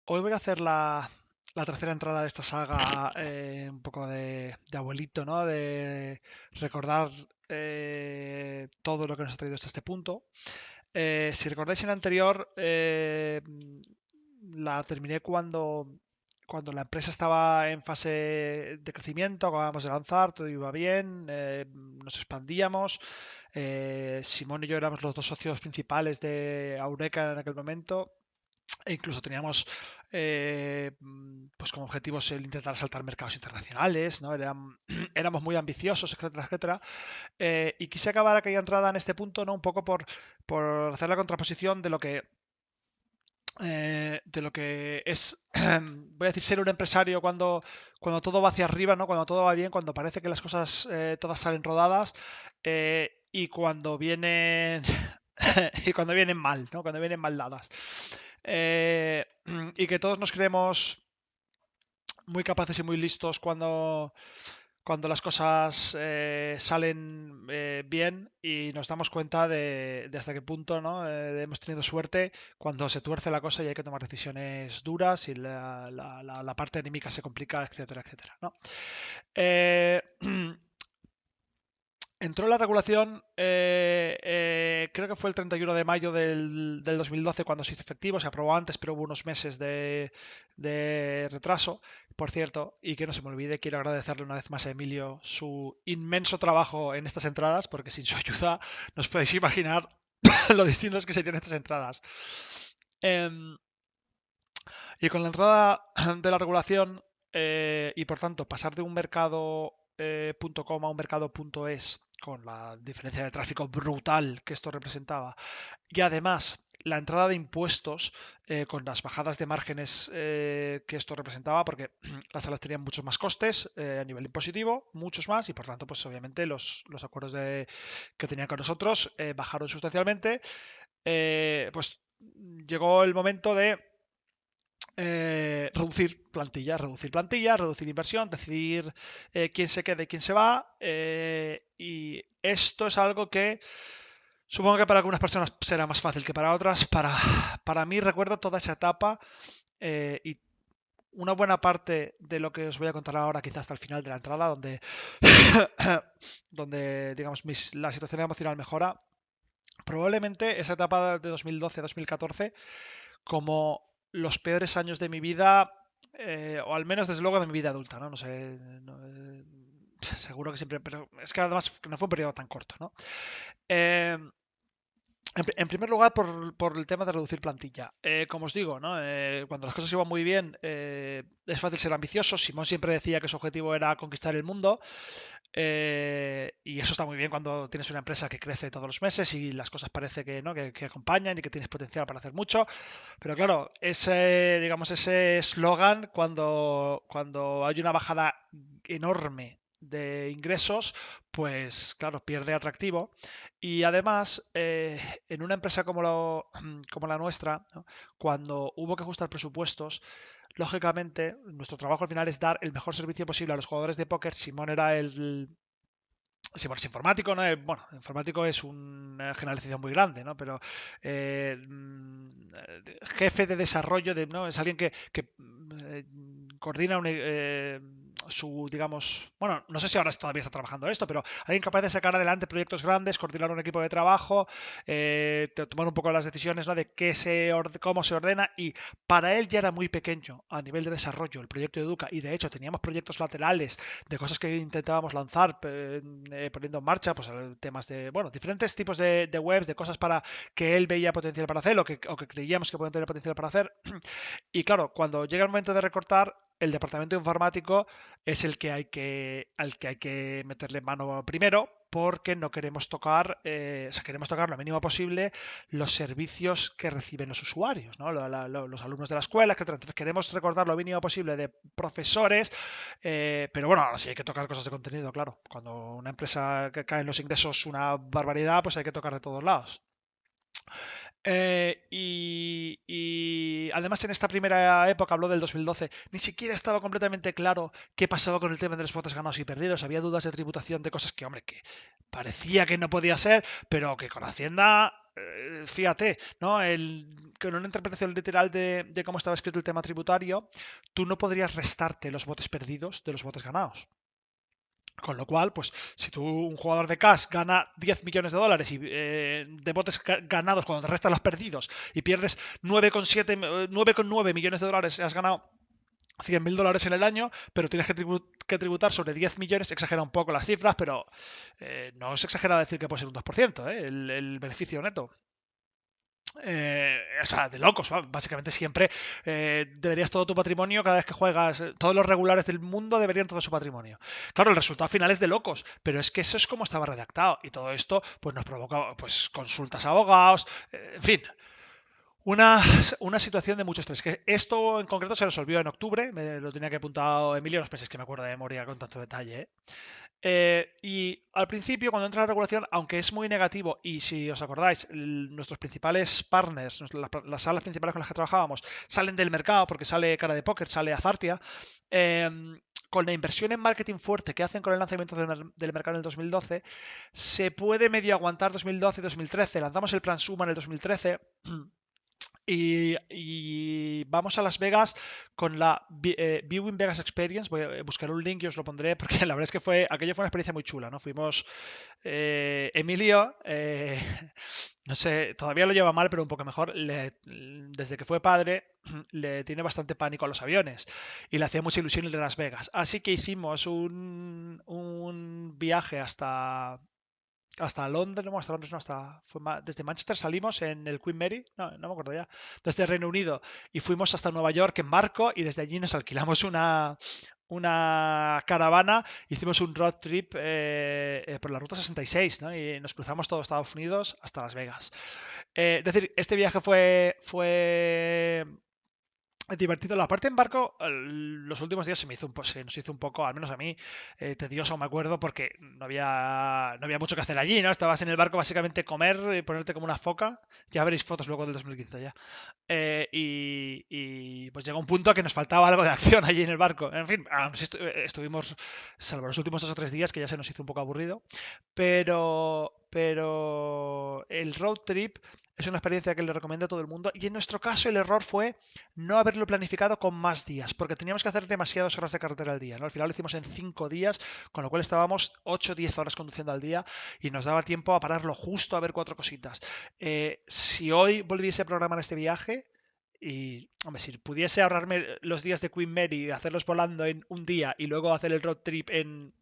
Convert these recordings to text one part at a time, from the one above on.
Hoy voy a hacer la tercera entrada de esta saga, un poco de abuelito, ¿no? De recordar todo lo que nos ha traído hasta este punto. Si recordáis en la anterior, la terminé cuando la empresa estaba en fase de crecimiento, acabábamos de lanzar, todo iba bien, nos expandíamos. Simón y yo éramos los dos socios principales de Aureca en aquel momento. E incluso teníamos pues como objetivos el intentar saltar mercados internacionales, ¿no? Éramos muy ambiciosos, etcétera, etcétera. Y quise acabar aquella entrada en este punto, ¿no? Un poco por hacer la contraposición de lo que es, voy a decir, ser un empresario cuando todo va hacia arriba, ¿no? Cuando todo va bien, cuando parece que las cosas todas salen rodadas, y cuando vienen y cuando vienen mal, ¿no? Cuando vienen mal dadas. Eh, y que todos nos creemos muy capaces y muy listos cuando las cosas salen bien y nos damos cuenta de hasta qué punto, ¿no? Hemos tenido suerte cuando se tuerce la cosa y hay que tomar decisiones duras y la parte anímica se complica, etcétera, etcétera, ¿no? Eh, Entró la regulación, creo que fue el 31 de mayo del 2012 cuando se hizo efectivo, se aprobó antes, pero hubo unos meses de retraso, por cierto, y que no se me olvide, quiero agradecerle una vez más a Emilio su inmenso trabajo en estas entradas, porque sin su ayuda nos podéis imaginar lo distintos que serían estas entradas. Em, y con la entrada de la regulación, y por tanto pasar de un mercado .com a un mercado .es con la diferencia de tráfico brutal que esto representaba y además la entrada de impuestos con las bajadas de márgenes que esto representaba, porque las salas tenían muchos más costes a nivel impositivo, muchos más, y por tanto, pues obviamente los acuerdos que tenían con nosotros bajaron sustancialmente. Pues llegó el momento de reducir plantilla, reducir inversión, decidir quién se queda y quién se va. Y esto es algo que supongo que para algunas personas será más fácil que para otras. Para mí recuerdo toda esa etapa y una buena parte de lo que os voy a contar ahora, quizás hasta el final de la entrada, donde digamos, la situación emocional mejora. Probablemente esa etapa de 2012 a 2014 como los peores años de mi vida, o al menos desde luego de mi vida adulta, ¿no? No sé, seguro que siempre, pero es que además no fue un periodo tan corto, ¿no? Eh, en primer lugar, por el tema de reducir plantilla. Como os digo, ¿no? Cuando las cosas iban muy bien, es fácil ser ambicioso. Simón siempre decía que su objetivo era conquistar el mundo. Y eso está muy bien cuando tienes una empresa que crece todos los meses y las cosas parece que, ¿no? que acompañan y que tienes potencial para hacer mucho. Pero claro, digamos, ese eslogan, cuando hay una bajada enorme de ingresos, pues claro, pierde atractivo. Y además, en una empresa como la nuestra, ¿no? Cuando hubo que ajustar presupuestos, lógicamente, nuestro trabajo al final es dar el mejor servicio posible a los jugadores de póker. Simón era Simón es informático, ¿no? Bueno, informático es una generalización muy grande, ¿no? Pero jefe de desarrollo, ¿no? Es alguien que coordina digamos, bueno, no sé si ahora todavía está trabajando esto, pero alguien capaz de sacar adelante proyectos grandes, coordinar un equipo de trabajo, tomar un poco las decisiones, ¿no? De cómo se ordena, y para él ya era muy pequeño a nivel de desarrollo el proyecto de Educa, y de hecho teníamos proyectos laterales de cosas que intentábamos lanzar, poniendo en marcha, pues temas de, bueno, diferentes tipos de webs, de cosas para que él veía potencial para hacer, o que creíamos que podían tener potencial para hacer. Y claro, cuando llega el momento de recortar, el departamento informático es al que hay que meterle mano primero, porque no queremos tocar, o sea, queremos tocar lo mínimo posible los servicios que reciben los usuarios, ¿no? Los alumnos de la escuela, etc. Entonces queremos recordar lo mínimo posible de profesores, pero bueno, ahora sí hay que tocar cosas de contenido, claro. Cuando una empresa que caen los ingresos una barbaridad, pues hay que tocar de todos lados. Y además en esta primera época, habló del 2012, ni siquiera estaba completamente claro qué pasaba con el tema de los botes ganados y perdidos. Había dudas de tributación de cosas que, hombre, que parecía que no podía ser, pero que con Hacienda fíjate, ¿no? Con una interpretación literal de cómo estaba escrito el tema tributario, tú no podrías restarte los botes perdidos de los botes ganados. Con lo cual, pues si tú, un jugador de cash, gana 10 millones de dólares y, de botes ganados cuando te restan los perdidos y pierdes 9,9 millones de dólares, has ganado 100.000 dólares en el año, pero tienes que tributar sobre 10 millones, exagera un poco las cifras, pero no es exagerado decir que puede ser un 2%, el beneficio neto. O sea, de locos, básicamente siempre deberías todo tu patrimonio cada vez que juegas, todos los regulares del mundo deberían todo su patrimonio. Claro, el resultado final es de locos, pero es que eso es como estaba redactado y todo esto pues nos provoca pues consultas a abogados, en fin, una, una situación de mucho estrés. Que esto en concreto se resolvió en octubre, me lo tenía que apuntar Emilio, no penséis que me acuerdo de memoria con tanto detalle, ¿eh? Y al principio, cuando entra la regulación, aunque es muy negativo, y si os acordáis, nuestros principales partners, las salas principales con las que trabajábamos, salen del mercado porque sale Cara de Póker, sale Azartia, eh, con la inversión en marketing fuerte que hacen con el lanzamiento del mercado en el 2012, se puede medio aguantar 2012 y 2013. Lanzamos el Plan Suma en el 2013. Y vamos a Las Vegas con la Viewing Vegas Experience. Voy a buscar un link y os lo pondré porque la verdad es que aquello fue una experiencia muy chula, ¿no? Fuimos Emilio, no sé, todavía lo lleva mal, pero un poco mejor. Desde que fue padre, le tiene bastante pánico a los aviones y le hacía mucha ilusión ir a Las Vegas. Así que hicimos un viaje hasta Londres, no, hasta Londres no, desde Manchester salimos en el Queen Mary, no me acuerdo ya, desde Reino Unido y fuimos hasta Nueva York en barco y desde allí nos alquilamos una caravana, hicimos un road trip por la ruta 66, ¿no? Y nos cruzamos todo Estados Unidos hasta Las Vegas. Es decir, este viaje fue divertido. La parte en barco, los últimos días se nos hizo un poco, al menos a mí, tedioso, me acuerdo, porque no había mucho que hacer allí, ¿no? Estabas en el barco básicamente comer y ponerte como una foca. Ya veréis fotos luego del 2015 ya. Y pues llegó un punto que nos faltaba algo de acción allí en el barco. En fin, estuvimos, salvo los últimos 2 o 3 días, que ya se nos hizo un poco aburrido, pero el road trip es una experiencia que le recomiendo a todo el mundo. Y en nuestro caso el error fue no haberlo planificado con más días, porque teníamos que hacer demasiadas horas de carretera al día, ¿no? Al final lo hicimos en 5 días, con lo cual estábamos 8 o 10 horas conduciendo al día y nos daba tiempo a pararlo justo a ver 4 cositas. Si hoy volviese a programar este viaje, y, hombre, si pudiese ahorrarme los días de Queen Mary y hacerlos volando en un día y luego hacer el road trip en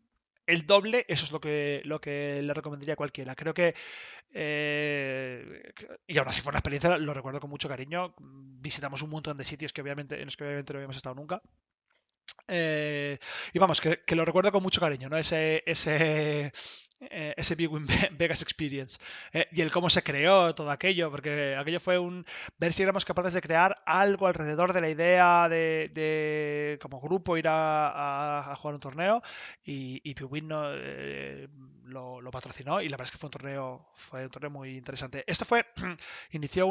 el doble, eso es lo que le recomendaría a cualquiera. Creo que, y aún así fue una experiencia, lo recuerdo con mucho cariño. Visitamos un montón de sitios en los que obviamente no habíamos estado nunca. Eh, y vamos, que lo recuerdo con mucho cariño, ¿no? Ese Big Win Vegas Experience. Y el cómo se creó todo aquello, porque aquello fue ver si éramos capaces de crear algo alrededor de la idea de como grupo ir a jugar un torneo. Y Big Win lo patrocinó y la verdad es que fue un torneo muy interesante. Esto inició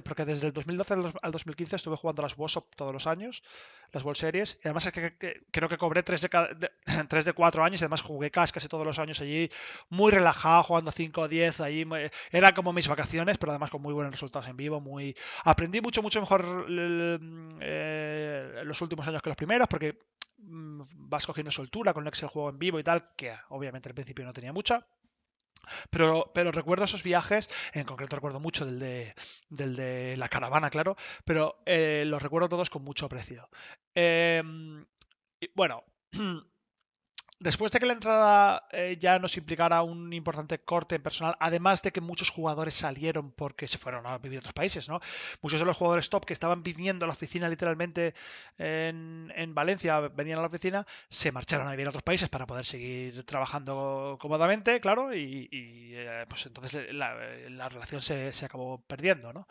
porque desde el 2012 al 2015 estuve jugando a las WOSOP todos los años, las World Series, y además es que creo que cobré 3 de 4 años y además jugué casi todos los años allí, muy relajado, jugando 5 o 10 allí, era como mis vacaciones, pero además con muy buenos resultados en vivo, aprendí mucho, mucho mejor los últimos años que los primeros, porque vas cogiendo soltura con el Excel juego en vivo y tal, que obviamente al principio no tenía mucha. Pero recuerdo esos viajes, en concreto recuerdo mucho del de la caravana, claro, pero los recuerdo todos con mucho aprecio. Bueno, después de que la entrada ya nos implicara un importante corte en personal, además de que muchos jugadores salieron porque se fueron a vivir a otros países, ¿no? Muchos de los jugadores top que estaban viniendo a la oficina literalmente en Valencia, venían a la oficina, se marcharon a vivir a otros países para poder seguir trabajando cómodamente, claro, pues entonces la relación se acabó perdiendo, ¿no?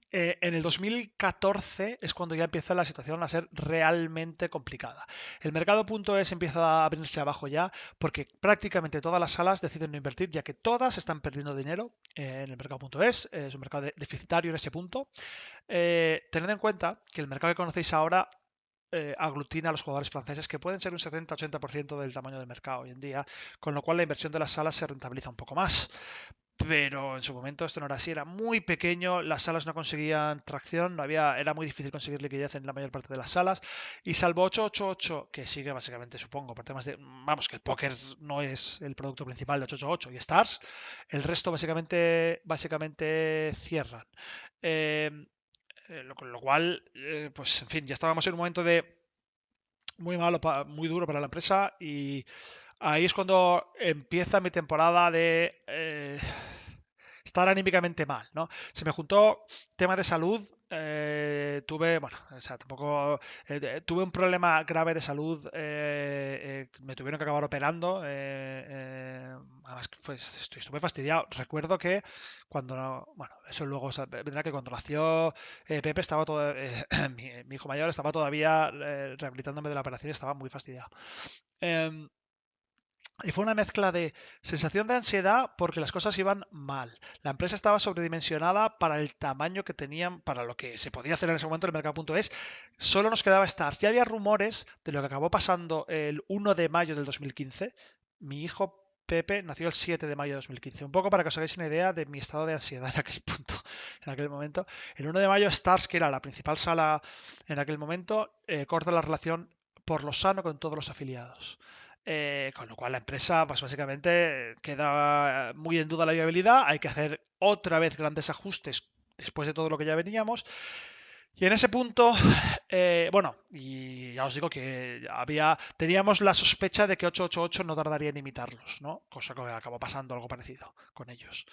Eh, en el 2014 es cuando ya empieza la situación a ser realmente complicada. El mercado.es empieza a abrirse abajo ya porque prácticamente todas las salas deciden no invertir ya que todas están perdiendo dinero en el mercado.es. Es un mercado deficitario en ese punto. Tened en cuenta que el mercado que conocéis ahora aglutina a los jugadores franceses, que pueden ser un 70-80% del tamaño del mercado hoy en día, con lo cual la inversión de las salas se rentabiliza un poco más. Pero en su momento esto no era así, era muy pequeño, las salas no conseguían tracción, no había, era muy difícil conseguir liquidez en la mayor parte de las salas, y salvo 888, que sigue básicamente, supongo, por temas de, vamos, que el póker no es el producto principal de 888 y Stars, el resto básicamente cierran. Eh, con lo cual, pues en fin, ya estábamos en un momento de muy malo, muy duro para la empresa, y ahí es cuando empieza mi temporada de estar anímicamente mal, ¿no? Se me juntó tema de salud. Tuve, bueno, o sea, tampoco. Tuve un problema grave de salud. Me tuvieron que acabar operando. Además, estuve fastidiado. Recuerdo que cuando. Bueno, eso luego vendrá, que cuando nació Pepe, estaba todo. Mi hijo mayor estaba todavía rehabilitándome de la operación y estaba muy fastidiado. Em, y fue una mezcla de sensación de ansiedad porque las cosas iban mal. La empresa estaba sobredimensionada para el tamaño que tenían, para lo que se podía hacer en ese momento en el mercado.es. Solo nos quedaba Stars. Ya había rumores de lo que acabó pasando el 1 de mayo del 2015. Mi hijo Pepe nació el 7 de mayo de 2015. Un poco para que os hagáis una idea de mi estado de ansiedad en aquel punto, en aquel momento. El 1 de mayo, Stars, que era la principal sala en aquel momento, corta la relación por lo sano con todos los afiliados. Con lo cual la empresa, pues básicamente queda muy en duda la viabilidad. Hay que hacer otra vez grandes ajustes después de todo lo que ya veníamos. Y en ese punto, bueno, y ya os digo que teníamos la sospecha de que 888 no tardaría en imitarlos, ¿no? Cosa que acabó pasando algo parecido con ellos.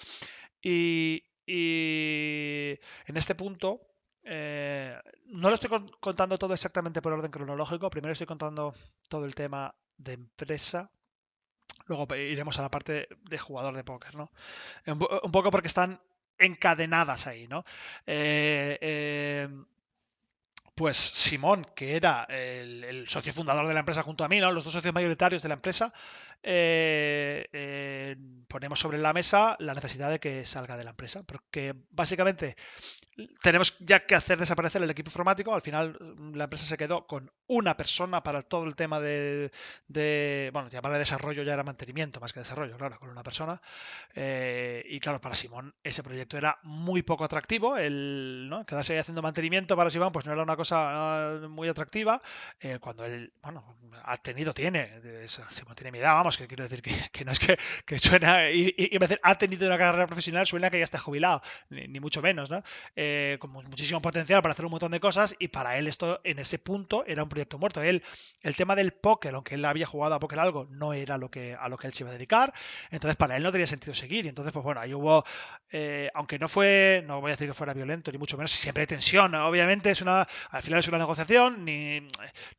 Y en este punto, no lo estoy contando todo exactamente por orden cronológico. Primero estoy contando todo el tema de empresa. Luego iremos a la parte de jugador de póker, ¿no? Un poco porque están encadenadas ahí, ¿no? Eh, eh, pues Simón, que era el socio fundador de la empresa junto a mí, ¿no? Los dos socios mayoritarios de la empresa, ponemos sobre la mesa la necesidad de que salga de la empresa, porque básicamente tenemos ya que hacer desaparecer el equipo informático. Al final la empresa se quedó con una persona para todo el tema bueno, llamarle desarrollo ya era mantenimiento más que desarrollo, claro, con una persona. Y claro, para Simón ese proyecto era muy poco atractivo. ¿No? Quedarse ahí haciendo mantenimiento para Simón pues no era una cosa muy atractiva. Cuando él, bueno, Simón tiene mi edad, vamos, que quiero decir que no es que suena, y me ha tenido una carrera profesional, suena que ya está jubilado, ni mucho menos, ¿no? Con muchísimo potencial para hacer un montón de cosas, y para él esto en ese punto era un proyecto muerto. El tema del póker, aunque él había jugado a póker algo, no era a lo que él se iba a dedicar. Entonces para él no tenía sentido seguir. Y entonces, pues bueno, ahí hubo, aunque no voy a decir que fuera violento, ni mucho menos, siempre hay tensión. Obviamente al final es una negociación,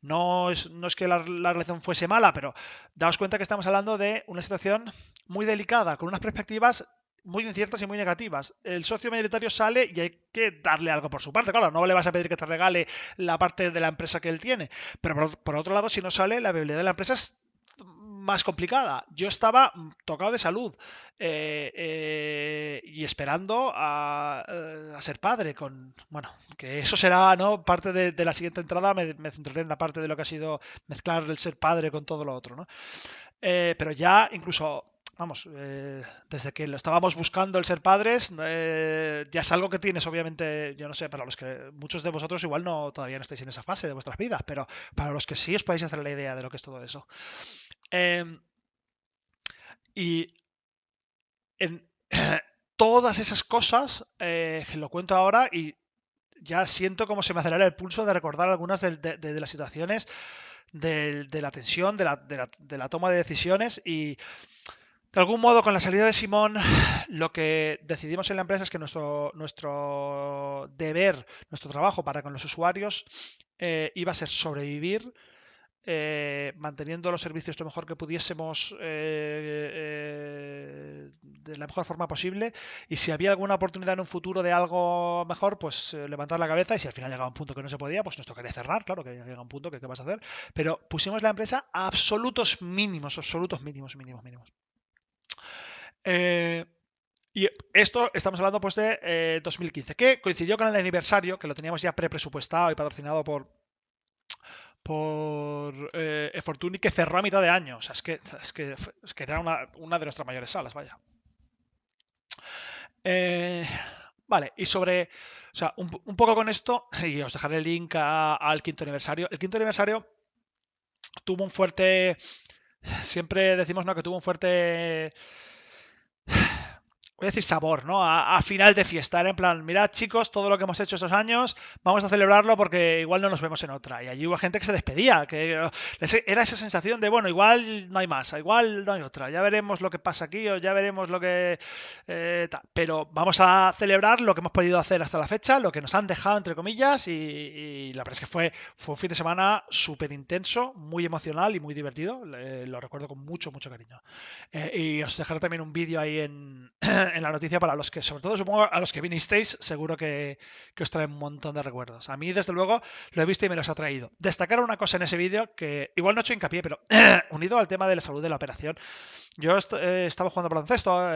no es que la relación fuese mala, pero daos cuenta que estamos hablando de una situación muy delicada, con unas perspectivas muy inciertas y muy negativas. El socio mayoritario sale y hay que darle algo por su parte. Claro, no le vas a pedir que te regale la parte de la empresa que él tiene. Pero por otro lado, si no sale, la viabilidad de la empresa es más complicada. Yo estaba tocado de salud, y esperando a ser padre. Bueno, que eso será, ¿no? Parte de la siguiente entrada. Me centraré en la parte de lo que ha sido mezclar el ser padre con todo lo otro, ¿no? Pero ya incluso, vamos, desde que lo estábamos buscando el ser padres, ya es algo que tienes, obviamente, yo no sé, para los que muchos de vosotros igual todavía no estáis en esa fase de vuestras vidas, pero para los que sí os podéis hacer la idea de lo que es todo eso. Y en todas esas cosas, lo cuento ahora y ya siento como se me acelera el pulso de recordar algunas de las situaciones, de la tensión, de la toma de decisiones. Y de algún modo, con la salida de Simón, lo que decidimos en la empresa es que nuestro deber, nuestro trabajo para con los usuarios, iba a ser sobrevivir, manteniendo los servicios lo mejor que pudiésemos, de la mejor forma posible, y si había alguna oportunidad en un futuro de algo mejor, pues levantar la cabeza, y si al final llegaba un punto que no se podía, pues nos tocaría cerrar, claro que llega un punto que qué vas a hacer, pero pusimos la empresa a absolutos mínimos, mínimos. Eh, y esto estamos hablando pues de 2015, que coincidió con el aniversario, que lo teníamos ya presupuestado y patrocinado Fortuny, que cerró a mitad de año. O sea, es que era una de nuestras mayores salas, vaya. Eh, vale, y sobre, o sea, un poco con esto, y os dejaré el link al quinto aniversario. El quinto aniversario tuvo un fuerte, siempre decimos, ¿no?, que tuvo un fuerte, voy a decir sabor, ¿no? A final de fiesta. Era en plan, mirad chicos, todo lo que hemos hecho estos años, vamos a celebrarlo porque igual no nos vemos en otra. Y allí hubo gente que se despedía, que era esa sensación de, bueno, igual no hay más, igual no hay otra, ya veremos lo que pasa aquí o ya veremos lo que... pero vamos a celebrar lo que hemos podido hacer hasta la fecha, lo que nos han dejado, entre comillas, y la verdad es que fue un fin de semana súper intenso, muy emocional y muy divertido. Lo recuerdo con mucho, mucho cariño. Y os dejaré también un vídeo ahí en, en la noticia para los que, sobre todo supongo a los que vinisteis, seguro que os trae un montón de recuerdos. A mí, desde luego, lo he visto y me los ha traído. Destacar una cosa en ese vídeo que igual no he hecho hincapié, pero unido al tema de la salud de la operación, yo estaba jugando baloncesto,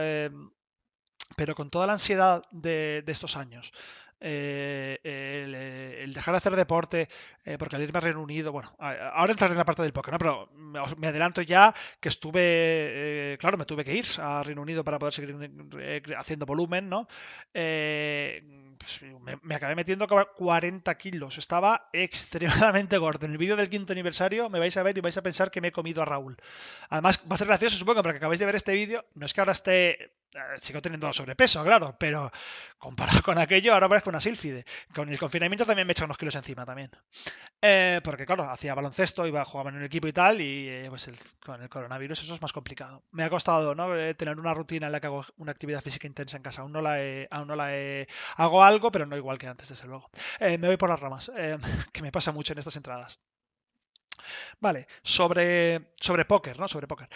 pero con toda la ansiedad de estos años, el dejar de hacer deporte, porque al irme a Reino Unido, bueno, ahora entraré en la parte del póker, ¿no? Pero me adelanto ya que estuve, claro, me tuve que ir a Reino Unido para poder seguir haciendo volumen, ¿no? Pues me acabé metiendo 40 kilos, estaba extremadamente gordo. En el vídeo del quinto aniversario me vais a ver y vais a pensar que me he comido a Raúl. Además, va a ser gracioso, supongo, porque acabáis de ver este vídeo, no es que ahora sigo teniendo sobrepeso, claro, pero comparado con aquello, ahora parezco una sílfide. Con el confinamiento también me he echado unos kilos encima también. Porque claro, hacía baloncesto, jugaba en un equipo y tal, y pues con el coronavirus eso es más complicado. Me ha costado, ¿no?, tener una rutina en la que hago una actividad física intensa en casa. Hago algo, pero no igual que antes, desde luego. Me voy por las ramas, que me pasa mucho en estas entradas. Vale, sobre póker, ¿no? Sobre póker.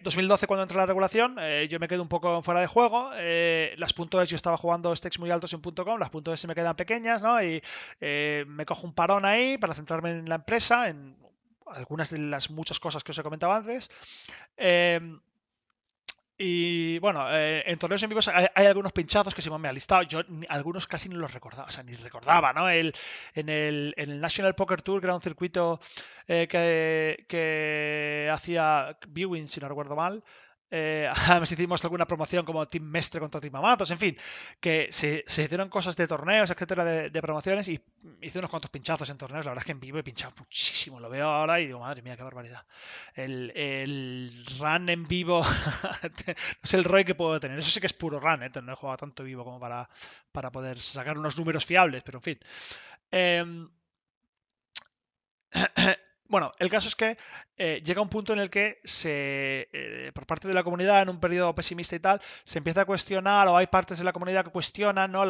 2012 cuando entra la regulación, yo me quedo un poco fuera de juego. Las .es yo estaba jugando stakes muy altos en .com, las .es se me quedan pequeñas, ¿no? Y me cojo un parón ahí para centrarme en la empresa, en algunas de las muchas cosas que os he comentado antes. Eh, y bueno, en torneos en vivo hay algunos pinchazos que Simón me ha listado. Yo algunos casi no los recordaba, o sea, ni recordaba, ¿no? En el National Poker Tour, que era un circuito que hacía viewing, si no recuerdo mal. Además hicimos alguna promoción como Team Mestre contra Team Amatos, en fin, que se hicieron cosas de torneos, etcétera, de promociones, y hice unos cuantos pinchazos en torneos. La verdad es que en vivo he pinchado muchísimo, lo veo ahora y digo, madre mía, qué barbaridad. El run en vivo no es el ROI que puedo tener. Eso sí que es puro run, ¿eh? No he jugado tanto vivo como para poder sacar unos números fiables, pero en fin. Eh, bueno, el caso es que llega un punto en el que por parte de la comunidad, en un periodo pesimista y tal, se empieza a cuestionar, o hay partes de la comunidad que cuestionan, ¿no?,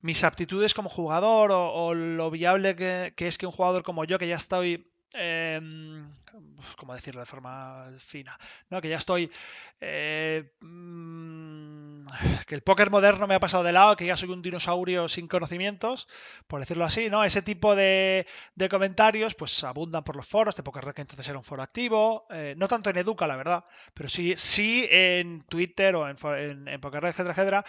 mis aptitudes como jugador, o lo viable que es que un jugador como yo, que ya estoy, ¿cómo decirlo de forma fina?, ¿no?, que ya estoy, que el póker moderno me ha pasado de lado, que ya soy un dinosaurio sin conocimientos, por decirlo así, ¿no? Ese tipo de comentarios pues abundan por los foros de Poker Red, que entonces era un foro activo, no tanto en Educa, la verdad, pero sí en Twitter o en Poker Red, etcétera, etcétera.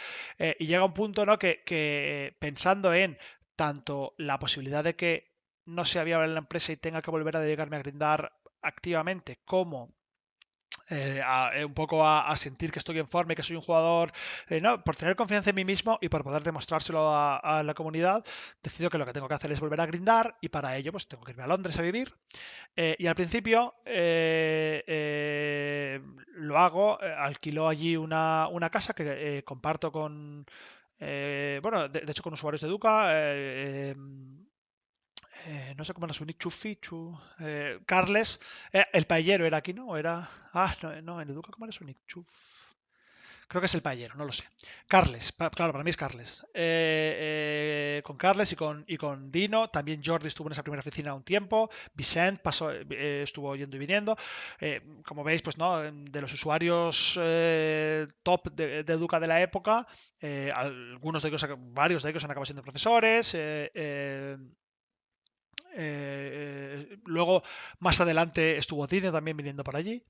Y llega un punto, ¿no?, que pensando en tanto la posibilidad de que no sea viable en la empresa y tenga que volver a dedicarme a grindar activamente, como un poco a sentir que estoy en forma y que soy un jugador, no, por tener confianza en mí mismo y por poder demostrárselo a la comunidad, decido que lo que tengo que hacer es volver a grindar, y para ello pues tengo que irme a Londres a vivir. Y al principio lo hago, alquilo allí una casa que comparto con, bueno, de hecho con usuarios de Educa. No sé cómo era su nick, Carles, el paellero era aquí, ¿no? ¿O era? No, en Educa, ¿cómo era su nick? Creo que es el paellero, no lo sé. Carles, claro, para mí es Carles. Con Carles y con Dino, también Jordi estuvo en esa primera oficina un tiempo, Vicent estuvo yendo y viniendo. Como veis, pues no, de los usuarios top de Educa de la época, algunos de ellos, varios de ellos han acabado siendo profesores. Luego, más adelante, estuvo Dino también viniendo por allí.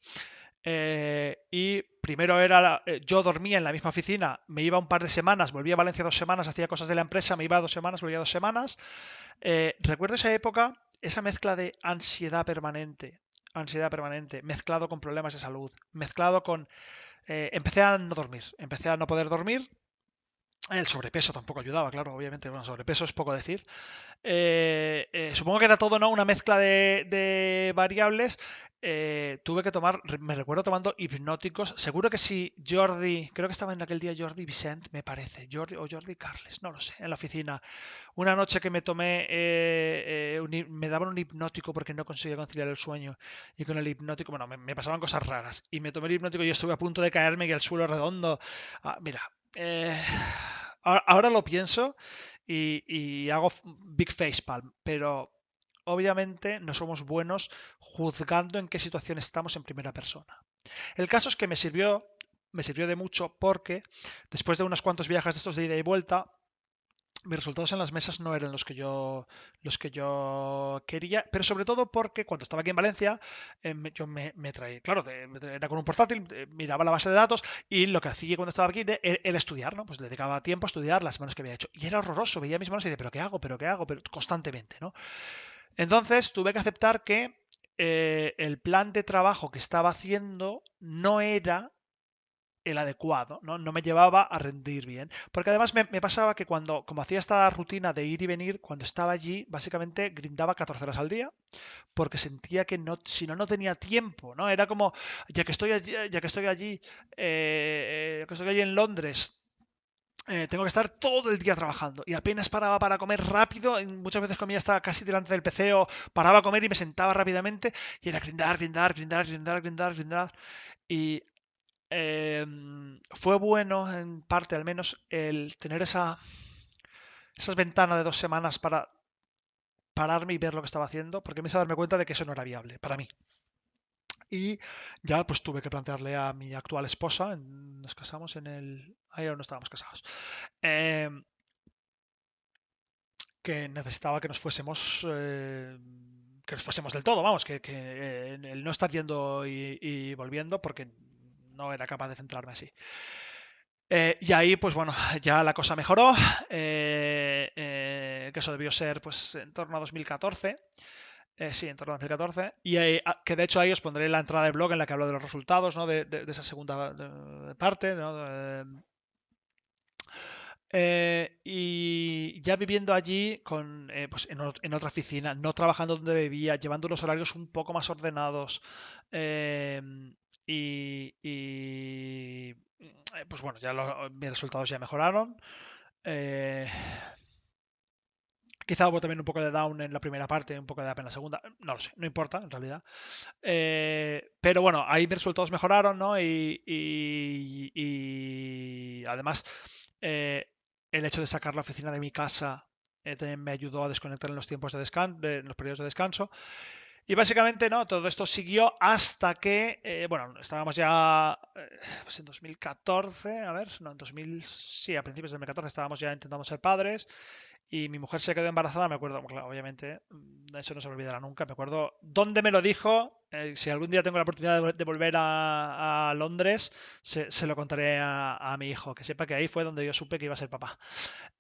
Y primero era, yo dormía en la misma oficina, me iba un par de semanas, volvía a Valencia 2 semanas, hacía cosas de la empresa, me iba 2 semanas, volvía 2 semanas. Recuerdo esa época, esa mezcla de ansiedad permanente, mezclado con problemas de salud, mezclado con... empecé a no dormir, empecé a no poder dormir. El sobrepeso tampoco ayudaba, claro, obviamente. Bueno, sobrepeso es poco decir. Supongo que era todo, ¿no? Una mezcla de variables. Tuve que tomar, me recuerdo tomando hipnóticos. Seguro que sí, Jordi, creo que estaba en aquel día Jordi Vicent, me parece. Jordi o Jordi Carles, no lo sé, en la oficina. Una noche que me tomé, me daban un hipnótico porque no conseguía conciliar el sueño. Y con el hipnótico, bueno, me pasaban cosas raras. Y me tomé el hipnótico y estuve a punto de caerme y el suelo redondo. Mira, eh, ahora lo pienso y hago big face palm, pero obviamente no somos buenos juzgando en qué situación estamos en primera persona. El caso es que me sirvió de mucho porque después de unos cuantos viajes de estos de ida y vuelta, mis resultados en las mesas no eran los que yo quería, pero sobre todo porque cuando estaba aquí en Valencia, yo me traía, claro, era con un portátil, miraba la base de datos y lo que hacía cuando estaba aquí era estudiar, ¿no? Pues le dedicaba tiempo a estudiar las manos que había hecho. Y era horroroso, veía mis manos y decía, ¿pero qué hago? ¿Pero qué hago? Pero constantemente, ¿no? Entonces tuve que aceptar que el plan de trabajo que estaba haciendo no era el adecuado, ¿no? No me llevaba a rendir bien. Porque además me pasaba que como hacía esta rutina de ir y venir, cuando estaba allí, básicamente grindaba 14 horas al día, porque sentía que no, si no, no tenía tiempo, ¿no? Era como, ya que estoy allí en Londres, tengo que estar todo el día trabajando y apenas paraba para comer rápido. Muchas veces comía hasta casi delante del PC o paraba a comer y me sentaba rápidamente y era grindar, grindar, grindar, grindar, grindar, grindar. Y fue bueno, en parte al menos, el tener esas ventanas de 2 semanas para pararme y ver lo que estaba haciendo, porque me hizo darme cuenta de que eso no era viable para mí. Y ya pues tuve que plantearle a mi actual esposa, nos casamos en el... Ahí no estábamos casados, eh, que necesitaba que nos fuésemos del todo, vamos, que el no estar yendo y volviendo, porque no era capaz de centrarme así. Y ahí, pues bueno, ya la cosa mejoró, que eso debió ser pues en torno a 2014, sí, en torno a 2014, y que de hecho ahí os pondré la entrada de blog en la que hablo de los resultados, ¿no? de esa segunda parte, ¿no? Y ya viviendo allí pues en otra oficina, no trabajando donde vivía, llevando los horarios un poco más ordenados, eh, pues bueno, mis resultados ya mejoraron. eh, Quizá hubo también un poco de down en la primera parte, un poco de up en la segunda, no lo sé, no importa en realidad. Pero bueno, ahí mis resultados mejoraron, ¿no? Y además, eh, el hecho de sacar la oficina de mi casa también me ayudó a desconectar en los tiempos de descanso, en los periodos de descanso. Y básicamente, ¿no? Todo esto siguió hasta que, bueno, estábamos ya pues en 2014, a ver, no, en 2000, sí, a principios de 2014 estábamos ya intentando ser padres y mi mujer se quedó embarazada, me acuerdo, claro, obviamente, eso no se me olvidará nunca, me acuerdo dónde me lo dijo. Si algún día tengo la oportunidad de volver a Londres, se lo contaré a mi hijo, que sepa que ahí fue donde yo supe que iba a ser papá.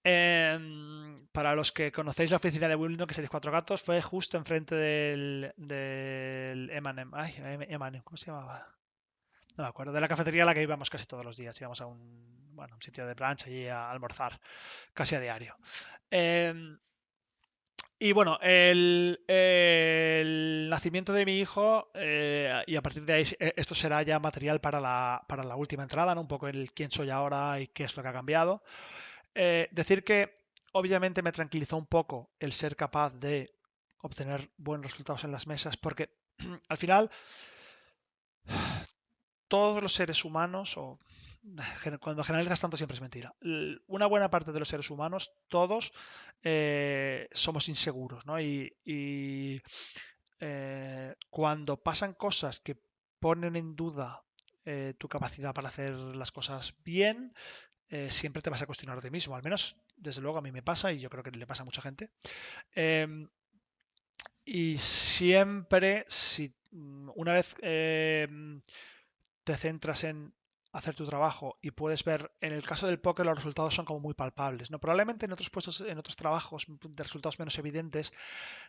Para los que conocéis la oficina de Wimbledon, que seréis Cuatro Gatos, fue justo enfrente del M&M. Ay, M&M, ¿cómo se llamaba? No me acuerdo. De la cafetería a la que íbamos casi todos los días. Íbamos a un sitio de brunch allí a almorzar, casi a diario. Em, y bueno, el nacimiento de mi hijo, y a partir de ahí esto será ya material para la última entrada, ¿no? Un poco el quién soy ahora y qué es lo que ha cambiado. Decir que obviamente me tranquilizó un poco el ser capaz de obtener buenos resultados en las mesas, porque al final todos los seres humanos, o cuando generalizas tanto siempre es mentira, una buena parte de los seres humanos, todos somos inseguros, ¿no? Y cuando pasan cosas que ponen en duda tu capacidad para hacer las cosas bien, siempre te vas a cuestionar de ti mismo. Al menos, desde luego, a mí me pasa y yo creo que le pasa a mucha gente. Em, y siempre, si una vez te centras en hacer tu trabajo y puedes ver, en el caso del póker los resultados son como muy palpables, ¿no? Probablemente en otros puestos, en otros trabajos de resultados menos evidentes,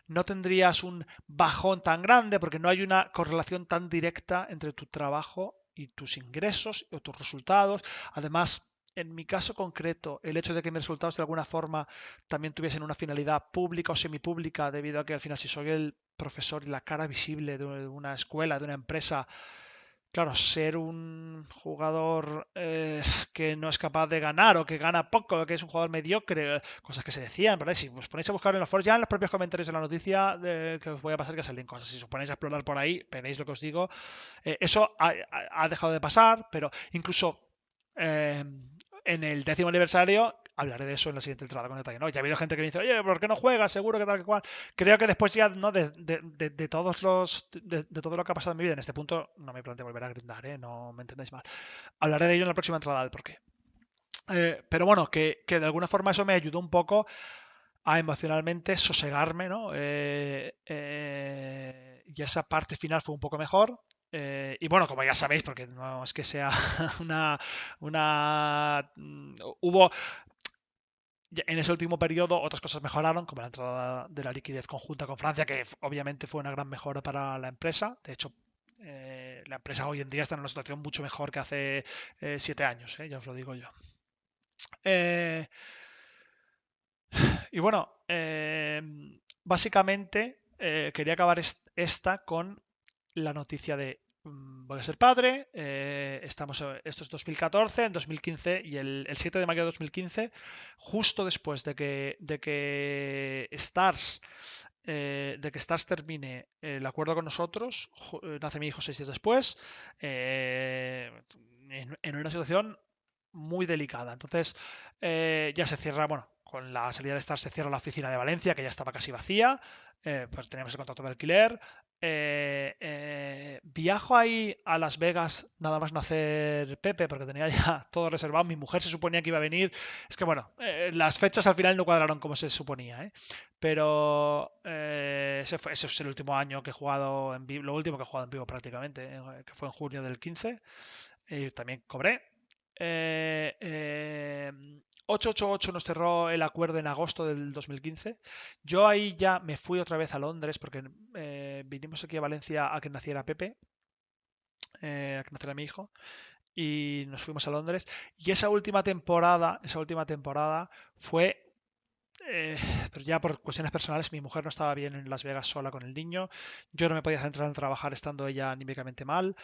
no tendrías un bajón tan grande porque no hay una correlación tan directa entre tu trabajo y tus ingresos o tus resultados. Además, en mi caso concreto, el hecho de que mis resultados de alguna forma también tuviesen una finalidad pública o semipública, debido a que al final si soy el profesor y la cara visible de una escuela, de una empresa, claro, ser un jugador que no es capaz de ganar o que gana poco, que es un jugador mediocre, cosas que se decían, ¿verdad? Si os ponéis a buscar en los foros, ya en los propios comentarios de la noticia que os voy a pasar que salen cosas, si os ponéis a explorar por ahí, veréis lo que os digo, eso ha dejado de pasar, pero incluso eh, en el 10º aniversario hablaré de eso en la siguiente entrada con detalle, ¿no? Ya ha habido gente que me dice, oye, ¿por qué no juegas? Seguro que tal que cual. Creo que después ya, ¿no? De todos los, de todo lo que ha pasado en mi vida en este punto, no me planteo volver a grindar, ¿eh? No me entendáis mal. Hablaré de ello en la próxima entrada del porqué. Pero bueno, que de alguna forma eso me ayudó un poco a emocionalmente sosegarme, ¿no? Y esa parte final fue un poco mejor. Y bueno, como ya sabéis, porque no es que sea hubo en ese último periodo otras cosas mejoraron, como la entrada de la liquidez conjunta con Francia, que obviamente fue una gran mejora para la empresa. De hecho, la empresa hoy en día está en una situación mucho mejor que hace 7 años, ya os lo digo yo. Eh, y bueno, básicamente quería acabar esta con la noticia de voy a ser padre, esto es 2014, en 2015 y el 7 de mayo de 2015, justo después de que Stars termine el acuerdo con nosotros, nace mi hijo 6 días después, en una situación muy delicada. Entonces, ya se cierra, bueno, con la salida de Star se cierra la oficina de Valencia, que ya estaba casi vacía, pues teníamos el contrato de alquiler. Viajo ahí a Las Vegas nada más nacer Pepe, porque tenía ya todo reservado. Mi mujer se suponía que iba a venir. Es que bueno, las fechas al final no cuadraron como se suponía, ¿eh? Pero ese es el último año que he jugado en vivo, lo último que he jugado en vivo prácticamente, que fue en junio del 15. También cobré. Eh, eh, 888 nos cerró el acuerdo en agosto del 2015. Yo ahí ya me fui otra vez a Londres porque vinimos aquí a Valencia a que naciera Pepe, a que naciera mi hijo, y nos fuimos a Londres. Y esa última temporada fue pero ya por cuestiones personales, mi mujer no estaba bien en Las Vegas sola con el niño. Yo no me podía centrar en trabajar estando ella anímicamente mal.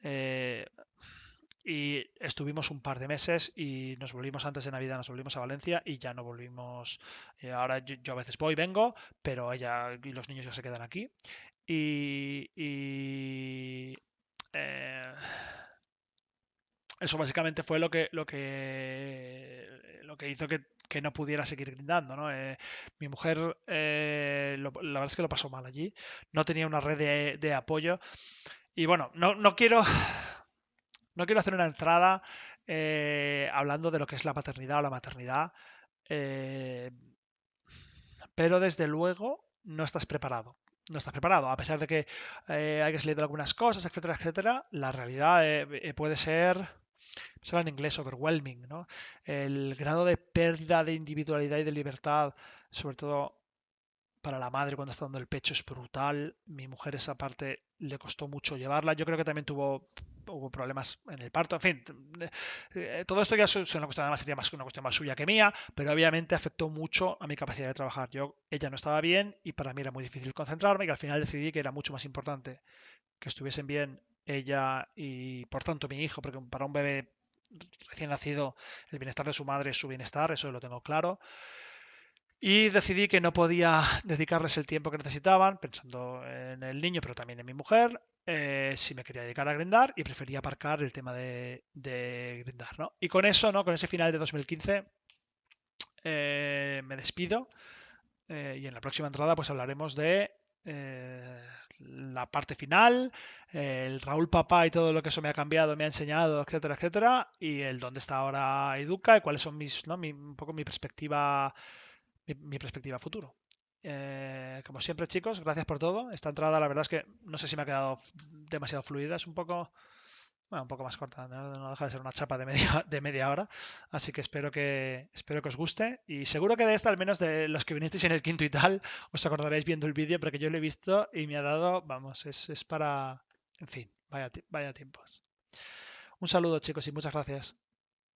Eh, y estuvimos un par de meses y nos volvimos antes de Navidad, nos volvimos a Valencia y ya no volvimos. Ahora yo a veces voy, vengo, pero ella y los niños ya se quedan aquí. Y eso básicamente fue lo que hizo que no pudiera seguir grindando, ¿no? Mi mujer, la verdad es que lo pasó mal allí. No tenía una red de apoyo. Y bueno, no quiero hacer una entrada hablando de lo que es la paternidad o la maternidad, eh, pero desde luego no estás preparado. No estás preparado, a pesar de que hayas leído algunas cosas, etcétera, etcétera. La realidad puede ser, se habla en inglés, overwhelming, ¿no? El grado de pérdida de individualidad y de libertad, sobre todo para la madre cuando está dando el pecho, es brutal. Mi mujer esa parte le costó mucho llevarla. Yo creo que también hubo problemas en el parto. En fin, todo esto ya es una cuestión, además sería más una cuestión más suya que mía, pero obviamente afectó mucho a mi capacidad de trabajar. Ella no estaba bien y para mí era muy difícil concentrarme y al final decidí que era mucho más importante que estuviesen bien ella y por tanto mi hijo, porque para un bebé recién nacido el bienestar de su madre es su bienestar, eso lo tengo claro. Y decidí que no podía dedicarles el tiempo que necesitaban, pensando en el niño, pero también en mi mujer, si me quería dedicar a grindar y prefería aparcar el tema de grindar, ¿no? Y con eso, ¿no? Con ese final de 2015, me despido y en la próxima entrada pues hablaremos de la parte final, el Raúl Papá y todo lo que eso me ha cambiado, me ha enseñado, etcétera, etcétera, y el dónde está ahora Educa y cuáles son ¿no? Un poco mi perspectiva a futuro. Como siempre, chicos, gracias por todo. Esta entrada, la verdad es que no sé si me ha quedado demasiado fluida, es un poco bueno, un poco más corta, no deja de ser una chapa de media hora, así que espero que os guste y seguro que de esta, al menos de los que vinisteis en el quinto y tal, os acordaréis viendo el vídeo porque yo lo he visto y me ha dado, vamos, es para, en fin, vaya tiempos. Un saludo chicos y muchas gracias.